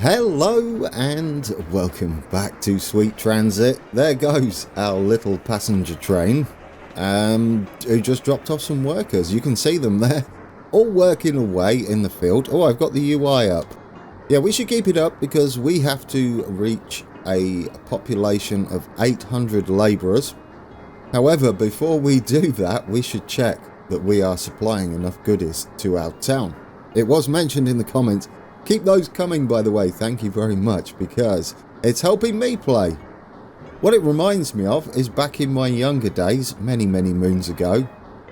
Hello and welcome back to Sweet Transit. There goes our little passenger train who just dropped off some workers. You can see them there, all working away in the field. Oh, I've got the UI up. Yeah, we should keep it up because we have to reach a population of 800 labourers. However, before we do that, we should check that we are supplying enough goodies to our town. It was mentioned in the comments. Keep those coming, by the way, thank you very much, because it's helping me play. What it reminds me of is back in my younger days, many moons ago,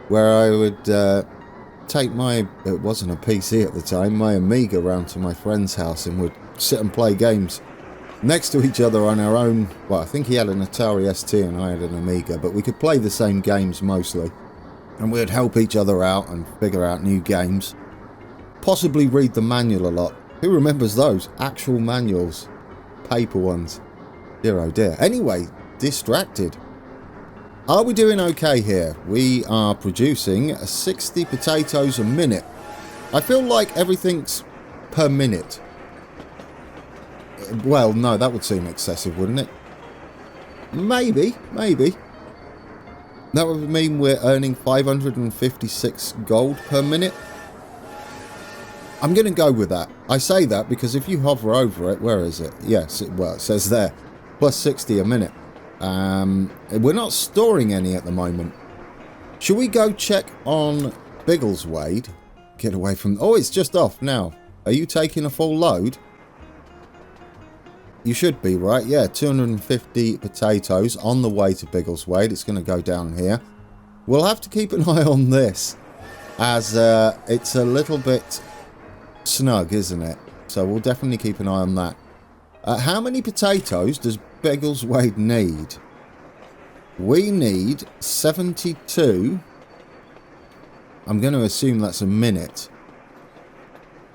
where I would take my, it wasn't a PC at the time, my Amiga round to my friend's house and would sit and play games next to each other on our own. Well, I think he had an Atari ST and I had an Amiga, but we could play the same games mostly. And we'd help each other out and figure out new games. Possibly read the manual a lot. Who remembers those? Actual manuals. Paper ones. Dear oh dear. Anyway, distracted. Are we doing okay here? We are producing 60 potatoes a minute. I feel like everything's per minute. Well, no, that would seem excessive, wouldn't it? Maybe. That would mean we're earning 556 gold per minute. I'm going to go with that. I say that because if you hover over it, where is it? Yes, it says there. Plus 60 a minute. We're not storing any at the moment. Should we go check on Biggleswade? Get away from... Oh, it's just off now. Are you taking a full load? You should be, right? Yeah, 250 potatoes on the way to Biggleswade. It's going to go down here. We'll have to keep an eye on this, as it's a little bit snug, isn't it? So we'll definitely keep an eye on that. How many potatoes does Biggleswade need? We need 72. I'm going to assume that's a minute.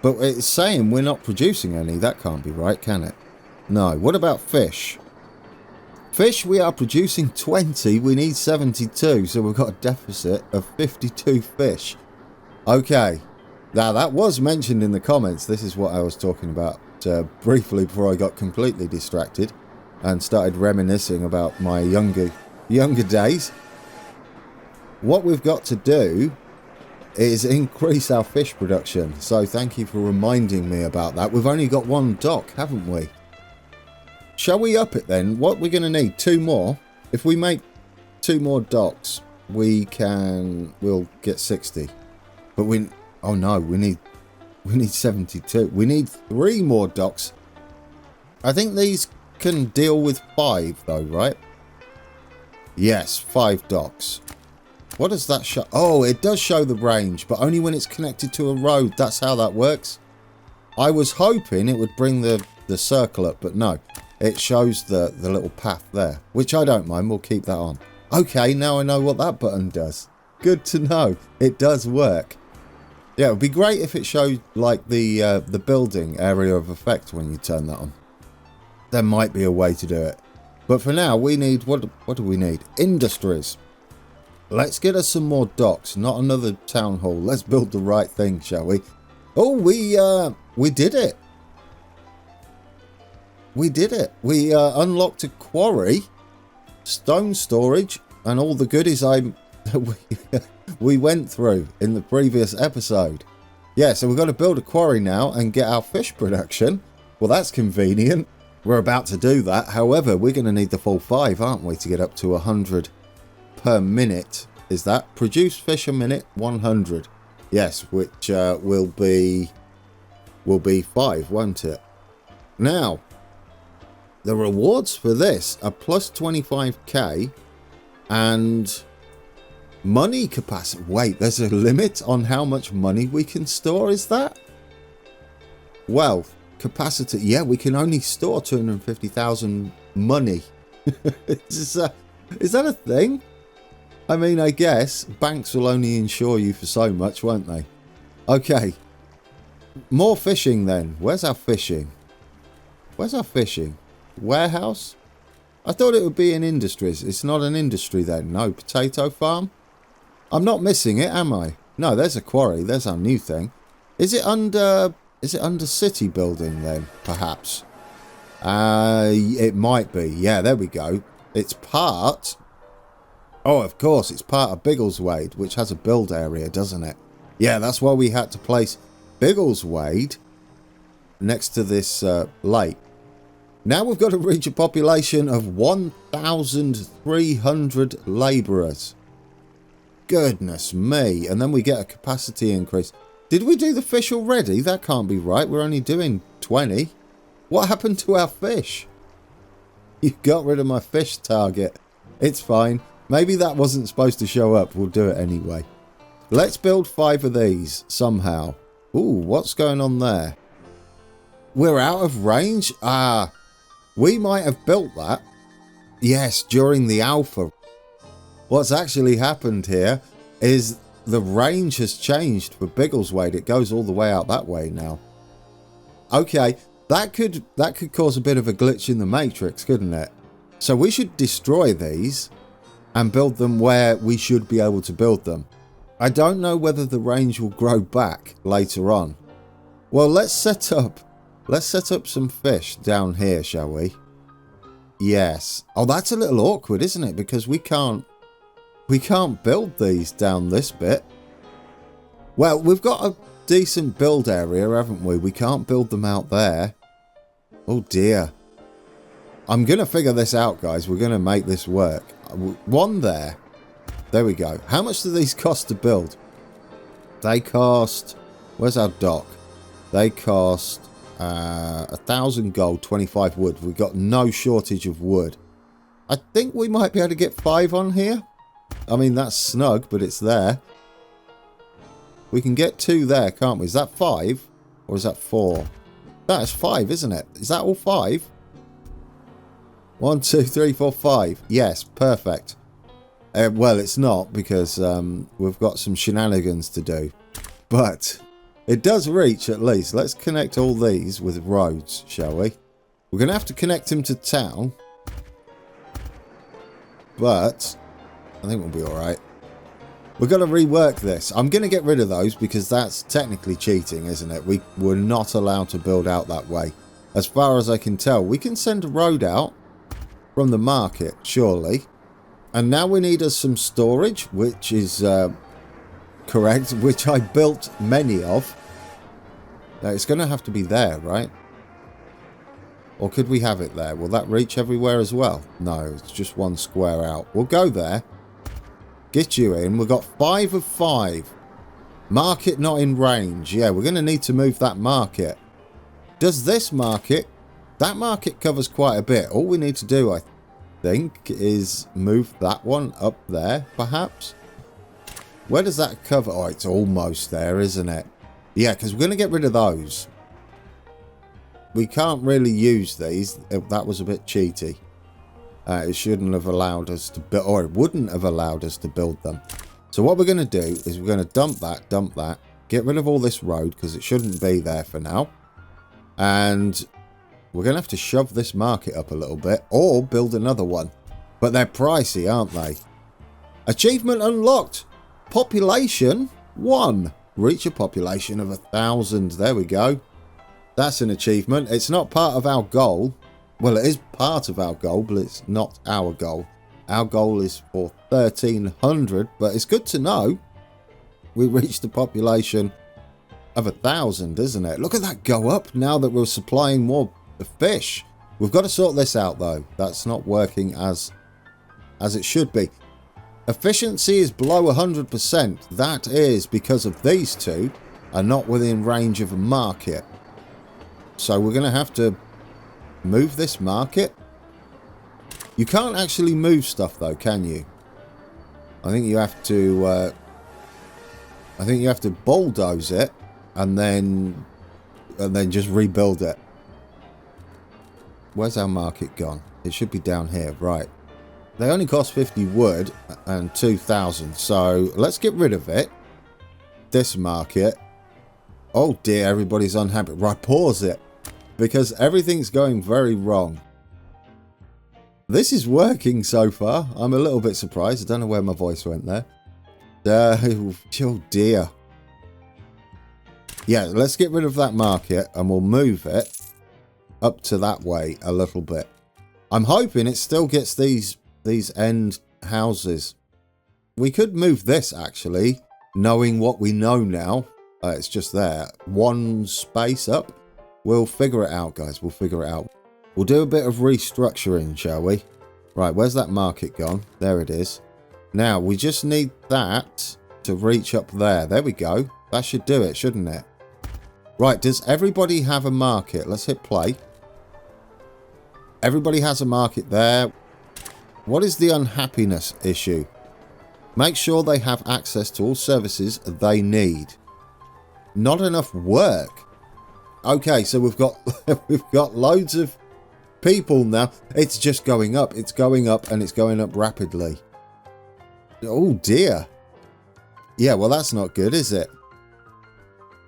But it's saying we're not producing any. That can't be right, can it? No. What about fish? Fish, we are producing 20. We need 72. So we've got a deficit of 52 fish. Okay. Now, that was mentioned in the comments. This is what I was talking about briefly before I got completely distracted and started reminiscing about my younger days. What we've got to do is increase our fish production. So thank you for reminding me about that. We've only got one dock, haven't we? Shall we up it then? What we're going to need? 2 more. If we make 2 more docks, we'll get 60. But oh no, we need 72. We need 3 more docks. I think these can deal with 5 though, right? Yes, 5 docks. What does that show? Oh, it does show the range, but only when it's connected to a road. That's how that works. I was hoping it would bring the circle up, but no. It shows the little path there, which I don't mind. We'll keep that on. Okay, now I know what that button does. Good to know. It does work. Yeah, it would be great if it showed like the building area of effect when you turn that on. There might be a way to do it. But for now, we need... What do we need? Industries. Let's get us some more docks, not another town hall. Let's build the right thing, shall we? Oh, we did it. We did it. We unlocked a quarry, stone storage, and all the goodies we went through in the previous episode. Yeah, so we've got to build a quarry now and get our fish production. Well, that's convenient. We're about to do that. However, we're going to need the full 5, aren't we, to get up to 100 per minute. Is that produce fish a minute? 100. Yes, which will be 5, won't it? Now, the rewards for this are plus 25k and money capacity. Wait, there's a limit on how much money we can store, is that? Wealth capacity. Yeah, we can only store 250,000 money. Is that a thing? I mean, I guess banks will only insure you for so much, won't they? Okay. More fishing then. Where's our fishing? Warehouse? I thought it would be in industries. It's not an industry then. No. Potato farm? I'm not missing it, am I? No, there's a quarry. There's our new thing. Is it under Is it under city building then, perhaps? It might be. Yeah, there we go. It's part... Oh, of course, it's part of Biggleswade, which has a build area, doesn't it? Yeah, that's why we had to place Biggleswade next to this lake. Now we've got to reach a population of 1,300 labourers. Goodness me. And then we get a capacity increase. Did we do the fish already? That can't be right. We're only doing 20. What happened to our fish? You got rid of my fish target. It's fine. Maybe that wasn't supposed to show up. We'll do it anyway. Let's build 5 of these somehow. Ooh, what's going on there? We're out of range? Ah, we might have built that. Yes, during the alpha. What's actually happened here is the range has changed for Biggleswade. It goes all the way out that way now. Okay, that could cause a bit of a glitch in the matrix, couldn't it? So we should destroy these and build them where we should be able to build them. I don't know whether the range will grow back later on. Well, let's set up some fish down here, shall we? Yes. Oh, that's a little awkward, isn't it? Because we can't build these down this bit. Well, we've got a decent build area, haven't we? We can't build them out there. Oh dear. I'm going to figure this out, guys. We're going to make this work. One there. There we go. How much do these cost to build? They cost... Where's our dock? They cost 1,000 gold, 25 wood. We've got no shortage of wood. I think we might be able to get 5 on here. I mean, that's snug, but it's there. We can get 2 there, can't we? Is that 5? Or is that 4? That's 5, isn't it? Is that all 5? 1, 2, 3, 4, 5. Yes, perfect. Well, it's not, because we've got some shenanigans to do. But it does reach, at least. Let's connect all these with roads, shall we? We're going to have to connect them to town. But I think we'll be alright. We've got to rework this. I'm going to get rid of those because that's technically cheating, isn't it? We were not allowed to build out that way. As far as I can tell, we can send a road out from the market, surely. And now we need us some storage, which is correct, which I built many of. Now, it's going to have to be there, right? Or could we have it there? Will that reach everywhere as well? No, it's just one square out. We'll go there. Get you in. We've got 5 of 5. Market not in range. Yeah, we're going to need to move that market. Does this market... That market covers quite a bit. All we need to do, I think, is move that one up there, perhaps. Where does that cover? Oh, it's almost there, isn't it? Yeah, because we're going to get rid of those. We can't really use these. That was a bit cheaty. It shouldn't have allowed us to build, or it wouldn't have allowed us to build them. So what we're going to do is we're going to dump that, get rid of all this road because it shouldn't be there for now. And we're going to have to shove this market up a little bit or build another one. But they're pricey, aren't they? Achievement unlocked. Population 1. Reach a population of 1,000. There we go. That's an achievement. It's not part of our goal. Well, it is part of our goal, but it's not our goal. Our goal is for 1,300, but it's good to know we reached a population of 1,000, isn't it? Look at that go up now that we're supplying more fish. We've got to sort this out, though. That's not working as it should be. Efficiency is below 100%. That is because of these two are not within range of a market. So we're going to have to move this market. You can't actually move stuff though, can you? I think you have to bulldoze it and then just rebuild it. Where's our market gone? It should be down here, right? They only cost 50 wood and 2,000, so let's get rid of it. This market. Oh dear, everybody's unhappy. Right, pause it. Because everything's going very wrong. This is working so far. I'm a little bit surprised. I don't know where my voice went there. Oh dear. Yeah, let's get rid of that market and we'll move it up to that way a little bit. I'm hoping it still gets these end houses. We could move this actually, knowing what we know now. It's just there. One space up. We'll figure it out, guys. We'll figure it out. We'll do a bit of restructuring, shall we? Right, where's that market gone? There it is. Now, we just need that to reach up there. There we go. That should do it, shouldn't it? Right, does everybody have a market? Let's hit play. Everybody has a market there. What is the unhappiness issue? Make sure they have access to all services they need. Not enough work. Okay, so we've got loads of people now. It's just going up. It's going up and it's going up rapidly. Oh dear. Yeah, well that's not good, is it?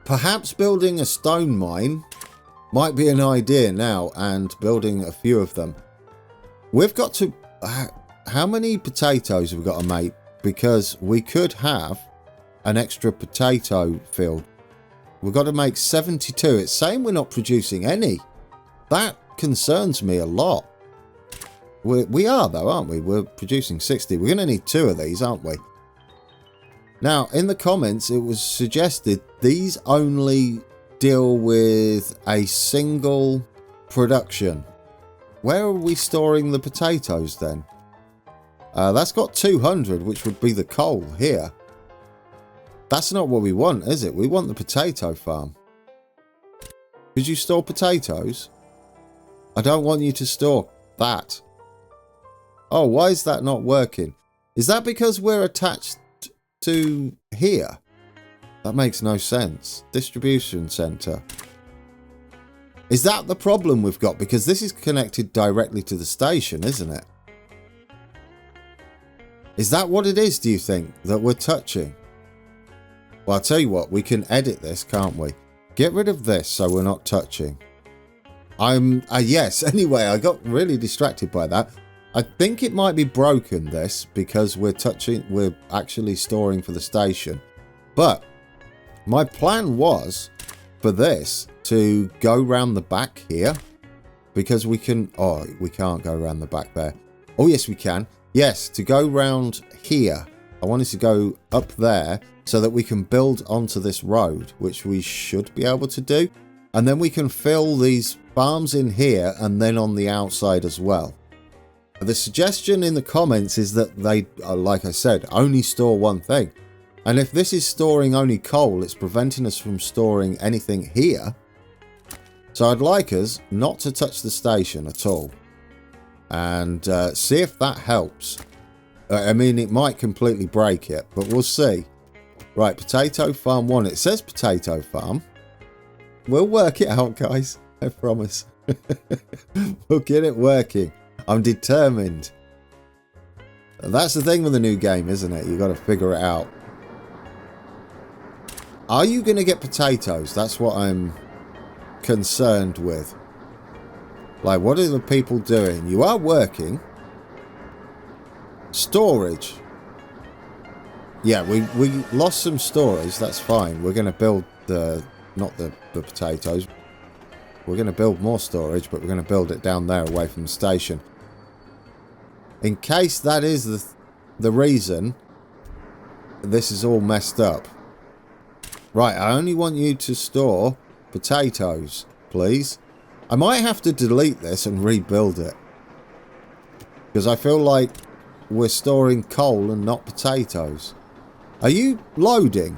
Perhaps building a stone mine might be an idea now, and building a few of them. We've got to... how many potatoes have we got to make? Because we could have an extra potato field. We've got to make 72. It's saying we're not producing any. That concerns me a lot. We are though, aren't we? We're producing 60. We're going to need 2 of these, aren't we? Now, in the comments, it was suggested these only deal with a single production. Where are we storing the potatoes then? That's got 200, which would be the coal here. That's not what we want, is it? We want the potato farm. Could you store potatoes? I don't want you to store that. Oh, why is that not working? Is that because we're attached to here? That makes no sense. Distribution center. Is that the problem we've got? Because this is connected directly to the station, isn't it? Is that what it is, do you think, that we're touching? Well, I'll tell you what, we can edit this, can't we? Get rid of this so we're not touching. Yes, anyway, I got really distracted by that. I think it might be broken, this, because we're actually storing for the station. But my plan was for this to go round the back here, because we can... Oh, we can't go around the back there. Oh, yes, we can. Yes, to go round here. I wanted to go up there so that we can build onto this road, which we should be able to do. And then we can fill these farms in here and then on the outside as well. The suggestion in the comments is that they, like I said, only store one thing. And if this is storing only coal, it's preventing us from storing anything here. So I'd like us not to touch the station at all. And see if that helps. I mean, it might completely break it, but we'll see. Right, potato farm 1. It says potato farm. We'll work it out, guys. I promise. We'll get it working. I'm determined. That's the thing with a new game, isn't it? You've got to figure it out. Are you going to get potatoes? That's what I'm concerned with. Like, what are the people doing? You are working. Storage. Yeah, we lost some storage. That's fine. We're going to build not the potatoes. We're going to build more storage, but we're going to build it down there away from the station. In case that is the reason this is all messed up. Right, I only want you to store potatoes, please. I might have to delete this and rebuild it. Because I feel like we're storing coal and not potatoes. Are you loading?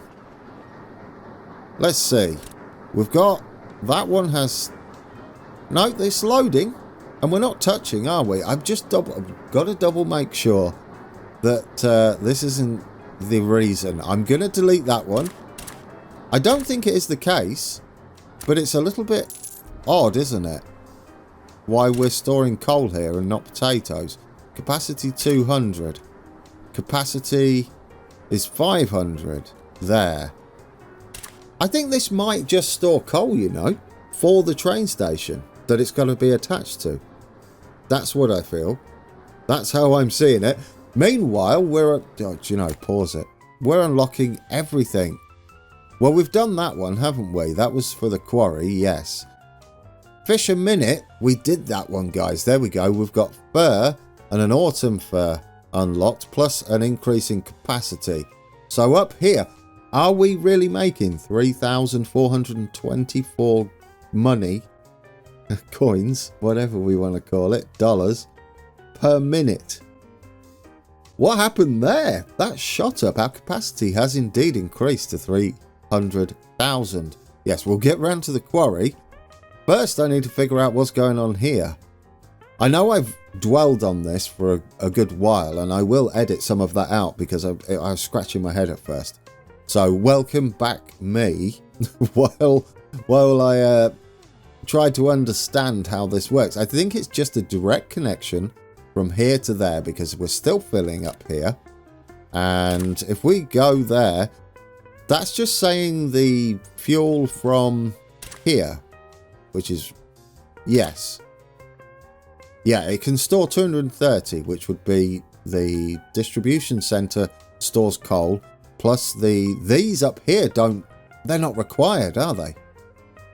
Let's see. We've got... That one has... No, it's loading. And we're not touching, are we? I've got to double make sure that this isn't the reason. I'm going to delete that one. I don't think it is the case. But it's a little bit odd, isn't it? Why we're storing coal here and not potatoes. Capacity 200. Capacity is 500. There. I think this might just store coal, you know, for the train station that it's going to be attached to. That's what I feel. That's how I'm seeing it. Meanwhile, we're... Oh, you know, pause it. We're unlocking everything. Well, we've done that one, haven't we? That was for the quarry, yes. Fish a minute. We did that one, guys. There we go. We've got fur and an autumn fur unlocked, plus an increase in capacity. So up here, are we really making 3,424 money, coins, whatever we want to call it, dollars, per minute? What happened there? That shot up. Our capacity has indeed increased to 300,000. Yes, we'll get round to the quarry. First, I need to figure out what's going on here. I know I've dwelled on this for a good while, and I will edit some of that out because I was scratching my head at first. So, welcome back me, while I tried to understand how this works. I think it's just a direct connection from here to there because we're still filling up here. And if we go there, that's just saying the fuel from here, which is, yes. Yeah, it can store 230, which would be the distribution center stores coal, plus these up here they're not required, are they?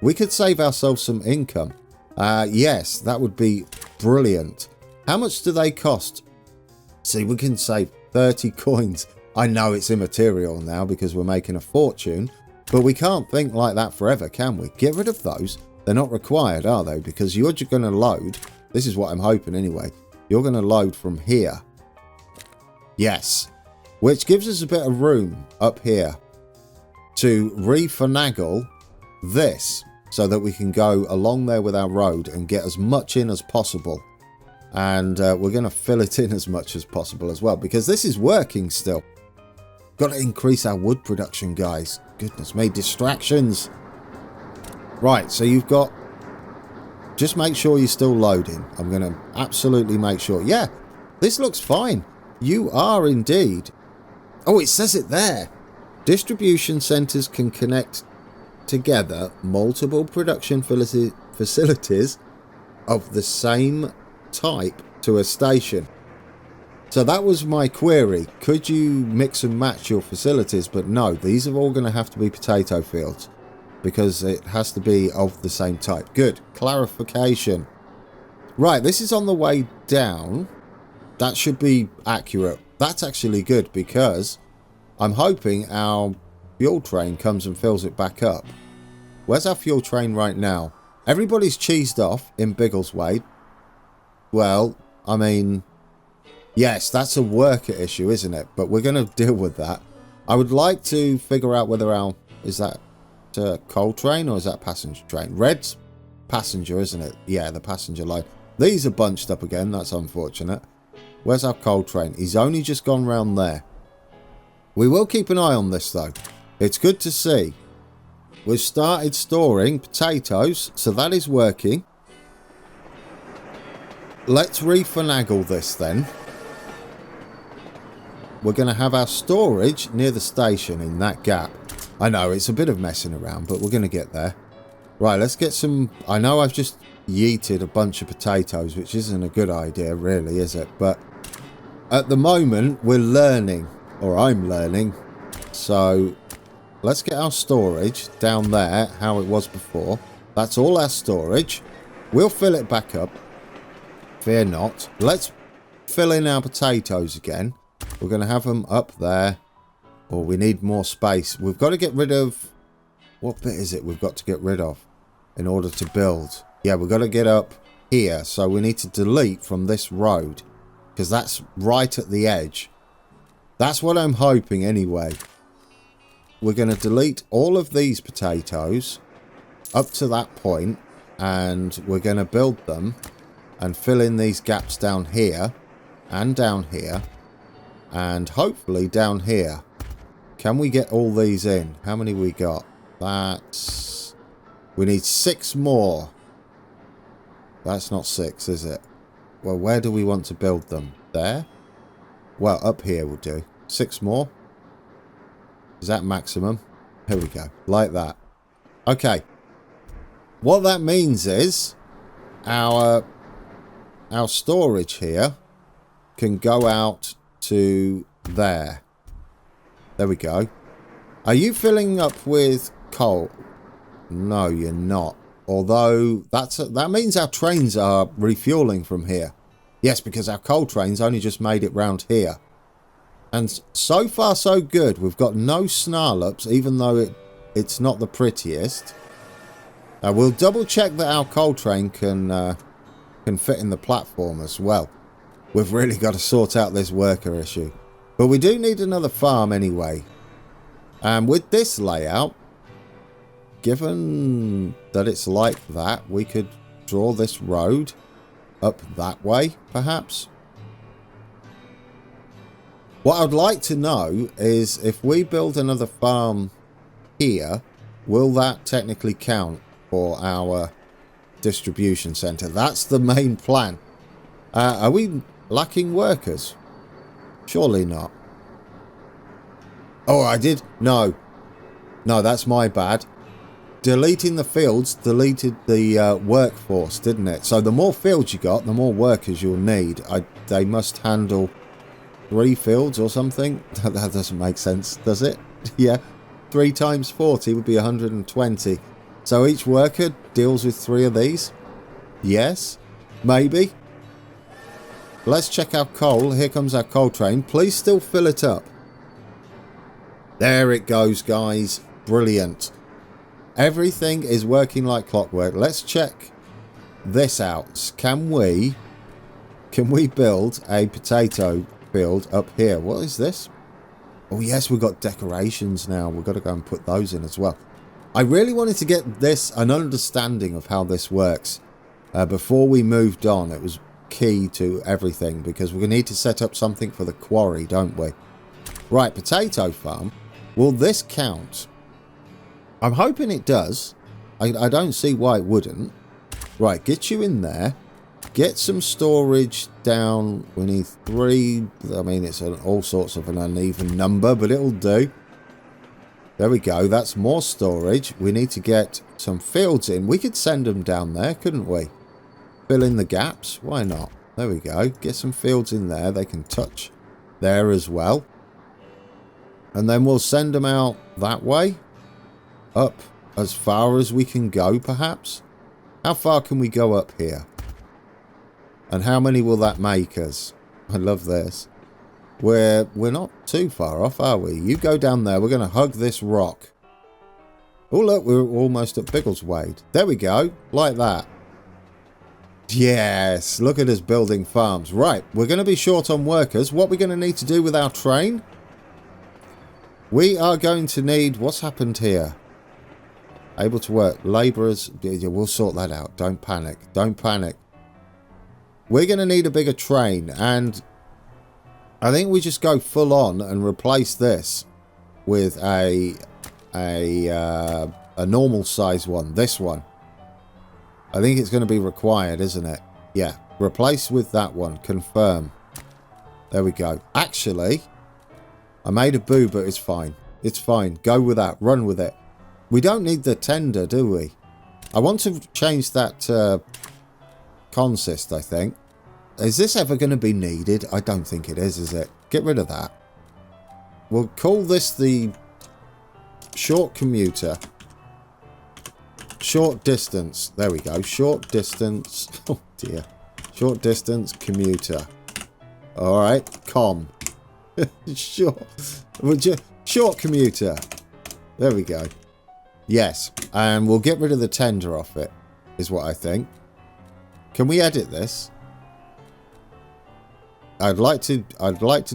We could save ourselves some income. Yes, that would be brilliant. How much do they cost? See, we can save 30 coins. I know it's immaterial now because we're making a fortune, but we can't think like that forever, can we? Get rid of those. They're not required, are they? Because you're just going to load. This is what I'm hoping anyway. You're going to load from here. Yes. Which gives us a bit of room up here to refinagle this so that we can go along there with our road and get as much in as possible. And we're going to fill it in as much as possible as well because this is working still. Got to increase our wood production, guys. Goodness me, distractions. Right, so you've got... Just make sure you're still loading. I'm going to absolutely make sure. Yeah, this looks fine. You are indeed. Oh, it says it there. Distribution centers can connect together multiple production facilities of the same type to a station. So that was my query. Could you mix and match your facilities? But no, these are all going to have to be potato fields, because it has to be of the same type. Good. Clarification. Right, this is on the way down. That should be accurate. That's actually good because I'm hoping our fuel train comes and fills it back up. Where's our fuel train right now? Everybody's cheesed off in Biggleswade. Well, I mean, yes, that's a worker issue, isn't it? But we're going to deal with that. I would like to figure out whether our... Is that coal train or is that passenger train? Red's passenger, isn't it? Yeah, the passenger line. These are bunched up again. That's unfortunate. Where's our coal train? He's only just gone round there. We will keep an eye on this though. It's good to see. We've started storing potatoes, so that is working. Let's refinagle this then. We're going to have our storage near the station in that gap. I know, it's a bit of messing around, but we're going to get there. Right, let's get some... I know I've just yeeted a bunch of potatoes, which isn't a good idea, really, is it? But at the moment, we're learning. Or I'm learning. So, let's get our storage down there, how it was before. That's all our storage. We'll fill it back up. Fear not. Let's fill in our potatoes again. We're going to have them up there. Or we need more space. We've got to get rid of... What bit is it we've got to get rid of in order to build? Yeah, we've got to get up here. So we need to delete from this road, because that's right at the edge. That's what I'm hoping anyway. We're going to delete all of these potatoes up to that point, and we're going to build them and fill in these gaps down here and down here and hopefully down here. Can we get all these in? How many we got? That's... We need 6 more. That's not 6, is it? Well, where do we want to build them? There? Well, up here will do. 6 more. Is that maximum? Here we go. Like that. Okay. What that means is our storage here can go out to there. There we go. Are you filling up with coal? No, you're not. Although that means our trains are refueling from here. Yes, because our coal trains only just made it round here. And so far so good. We've got no snarl-ups, even though it's not the prettiest. We'll double check that our coal train can fit in the platform as well. We've really got to sort out this worker issue. But we do need another farm anyway. And with this layout, given that it's like that, we could draw this road up that way, perhaps. What I'd like to know is if we build another farm here, will that technically count for our distribution centre? That's the main plan. Are we lacking workers? Surely not. Oh, I did? No. No, that's my bad. Deleting the fields deleted the workforce, didn't it? So the more fields you got, the more workers you'll need. They must handle 3 fields or something. That doesn't make sense, does it? Yeah. 3 times 40 would be 120. So each worker deals with 3 of these? Yes. Maybe. Let's check our coal. Here comes our coal train. Please still fill it up. There it goes, guys. Brilliant. Everything is working like clockwork. Let's check this out. Can we build a potato field up here? What is this? Oh yes, we've got decorations now. We've got to go and put those in as well. I really wanted to get an understanding of how this works before we moved on. It was key to everything because we need to set up something for the quarry, don't we? Right, potato farm. Will this count? I'm hoping it does. I don't see why it wouldn't. Right, get you in there. Get some storage down. We need 3. I mean, it's all sorts of an uneven number, but it'll do. There we go. That's more storage. We need to get some fields in. We could send them down there, couldn't we? Fill in the gaps. Why not? There we go. Get some fields in there. They can touch there as well. And then we'll send them out that way. Up as far as we can go, perhaps. How far can we go up here? And how many will that make us? I love this. We're not too far off, are we? You go down there. We're going to hug this rock. Oh, look, we're almost at Biggleswade. There we go. Like that. Yes, look at us building farms. Right, we're going to be short on workers. What we're going to need to do with our train? We are going to need... What's happened here? Able to work. Labourers. We'll sort that out. Don't panic. Don't panic. We're going to need a bigger train. And I think we just go full on and replace this with a normal size one. This one. I think it's going to be required, isn't it? Yeah. Replace with that one. Confirm. There we go. Actually, I made a boo, but it's fine. It's fine. Go with that. Run with it. We don't need the tender, do we? I want to change that consist, I think. Is this ever going to be needed? I don't think it is it? Get rid of that. We'll call this the short commuter. Short distance. There we go. Short distance. Oh, dear. Short distance commuter. All right. Short commuter. There we go. Yes. And we'll get rid of the tender off it, is what I think. Can we edit this? I'd like to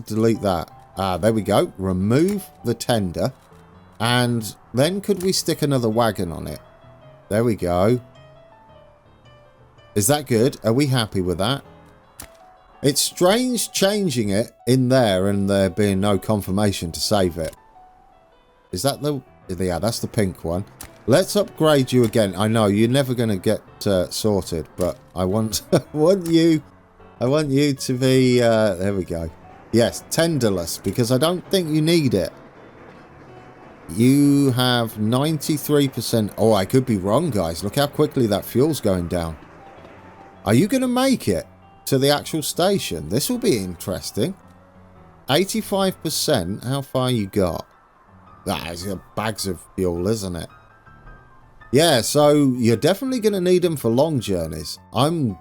delete that. Ah, there we go. Remove the tender. And then could we stick another wagon on it? There we go. Is that good? Are we happy with that? It's strange changing it in there and there being no confirmation to save it. Is that the... Yeah, that's the pink one. Let's upgrade you again. I know, you're never going to get sorted, but I want, I want you to be... there we go. Yes, tenderless, because I don't think you need it. You have 93%. Oh, I could be wrong, guys. Look how quickly that fuel's going down. Are you going to make it to the actual station? This will be interesting. 85%. How far you got? That's bags of fuel, isn't it? Yeah, so you're definitely going to need them for long journeys. I'm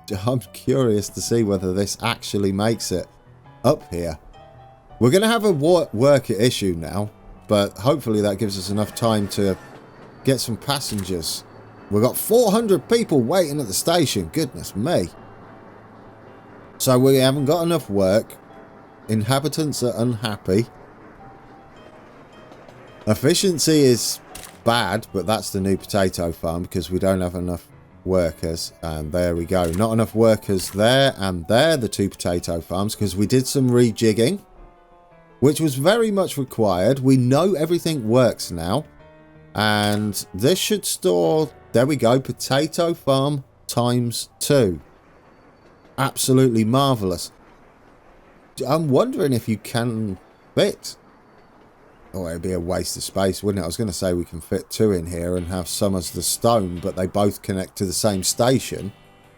curious to see whether this actually makes it up here. We're going to have a worker issue now, but hopefully that gives us enough time to get some passengers. We've got 400 people waiting at the station. Goodness me. So we haven't got enough work. Inhabitants are unhappy. Efficiency is bad, but that's the new potato farm because we don't have enough workers. And there we go. Not enough workers there and there, the two potato farms, because we did some rejigging, which was very much required. We know everything works now. And this should store, there we go, potato farm ×2. Absolutely marvellous. I'm wondering if you can fit. Oh, it'd be a waste of space, wouldn't it? I was going to say we can fit 2 in here and have some as the stone, but they both connect to the same station,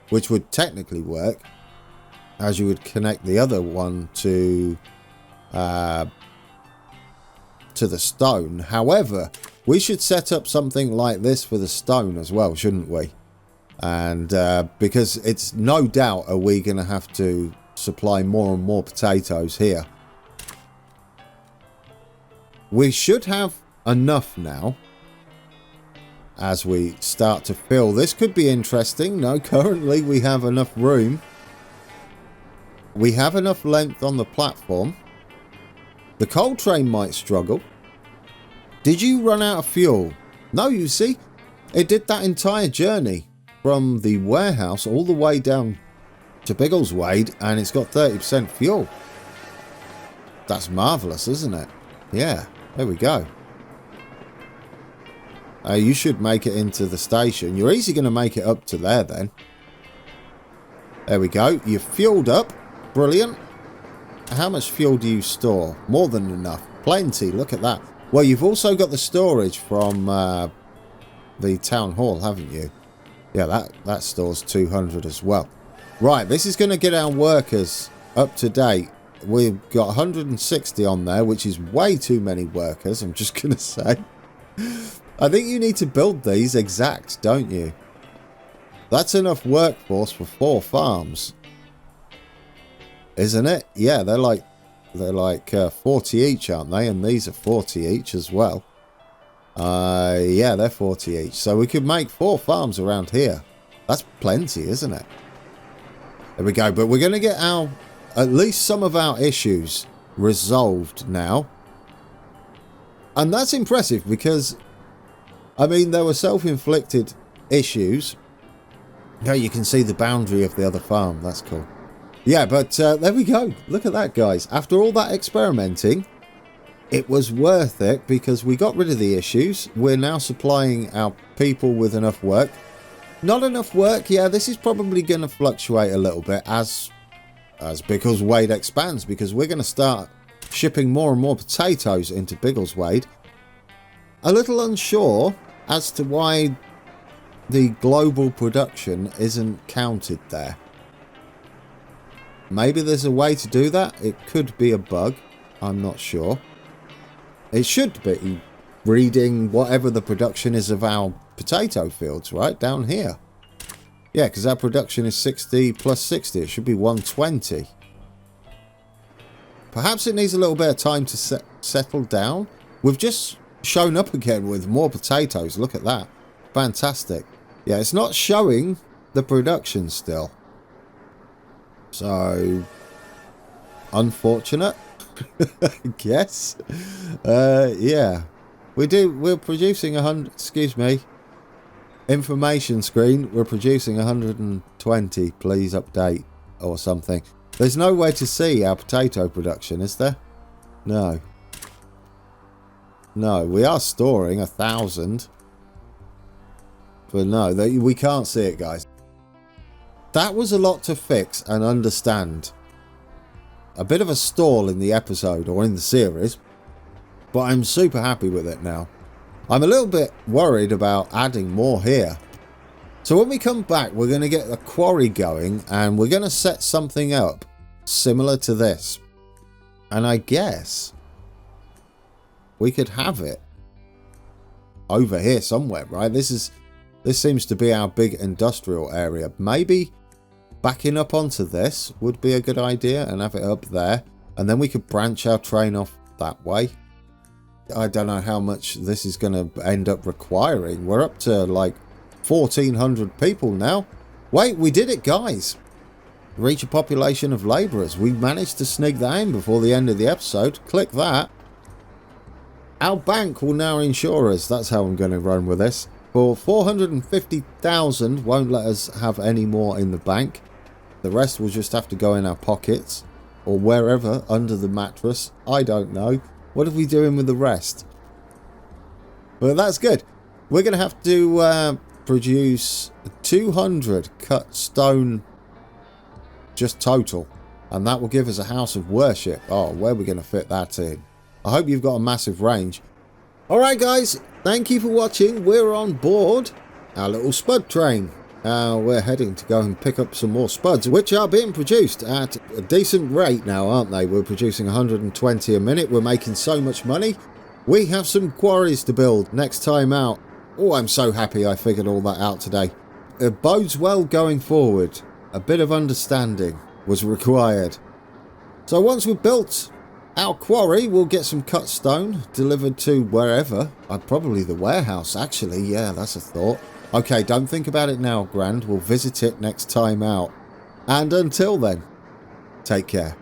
which would technically work, as you would connect the other one to the stone. However, we should set up something like this for the stone as well, shouldn't we? And because it's no doubt are we going to have to supply more and more potatoes here. We should have enough now as we start to fill. This could be interesting. No, currently we have enough room. We have enough length on the platform. The coal train might struggle. Did you run out of fuel? No, you see, it did that entire journey from the warehouse all the way down to Biggleswade, and it's got 30% fuel. That's marvellous, isn't it? Yeah, there we go. You should make it into the station. You're easily going to make it up to there then. There we go. You're fueled up. Brilliant. How much fuel do you store? More than enough. Plenty. Look at that. Well, you've also got the storage from the town hall, haven't you? Yeah, that stores 200 as well. Right, this is going to get our workers up to date. We've got 160 on there, which is way too many workers, I'm just going to say. I think you need to build these exact, don't you? That's enough workforce for 4 farms. Isn't it? Yeah, they're like 40 each, aren't they? And these are 40 each as well. Yeah, they're 40 each. So we could make 4 farms around here. That's plenty, isn't it? There we go. But we're going to get at least some of our issues resolved now. And that's impressive because, I mean, there were self-inflicted issues. Now you can see the boundary of the other farm. That's cool. Yeah, but there we go. Look at that, guys. After all that experimenting, it was worth it because we got rid of the issues. We're now supplying our people with enough work. Not enough work. Yeah, this is probably going to fluctuate a little bit as Biggleswade expands, because we're going to start shipping more and more potatoes into Biggleswade. A little unsure as to why the global production isn't counted there. Maybe there's a way to do that. It could be a bug. I'm not sure. It should be reading whatever the production is of our potato fields, right? Down here. Yeah, because our production is 60 plus 60. It should be 120. Perhaps it needs a little bit of time to settle down. We've just shown up again with more potatoes. Look at that. Fantastic. Yeah, it's not showing the production still. So, unfortunate, I guess. Yeah, we're producing 100, excuse me, information screen, we're producing 120, please update, or something. There's no way to see our potato production, is there? No. No, we are storing 1,000. But no, we can't see it, guys. That was a lot to fix and understand. A bit of a stall in the episode or in the series, but I'm super happy with it now. I'm a little bit worried about adding more here. So when we come back, we're going to get a quarry going and we're going to set something up similar to this. And I guess we could have it over here somewhere, right? This seems to be our big industrial area. Maybe backing up onto this would be a good idea and have it up there. And then we could branch our train off that way. I don't know how much this is going to end up requiring. We're up to like 1,400 people now. Wait, we did it, guys. Reach a population of labourers. We managed to sneak that in before the end of the episode. Click that. Our bank will now insure us. That's how I'm going to run with this. For 450,000, won't let us have any more in the bank. The rest will just have to go in our pockets or wherever under the mattress. I don't know. What are we doing with the rest? Well, that's good. We're going to have to produce 200 cut stone just total. And that will give us a house of worship. Oh, where are we going to fit that in? I hope you've got a massive range. Alright guys, thank you for watching. We're on board our little spud train. We're heading to go and pick up some more spuds, which are being produced at a decent rate now, aren't they? We're producing 120 a minute. We're making so much money. We have some quarries to build next time out. Oh, I'm so happy I figured all that out today. It bodes well going forward. A bit of understanding was required. So once we've built our quarry, we'll get some cut stone delivered to wherever. Probably the warehouse, actually. Yeah, that's a thought. Okay, don't think about it now, Grand. We'll visit it next time out. And until then, take care.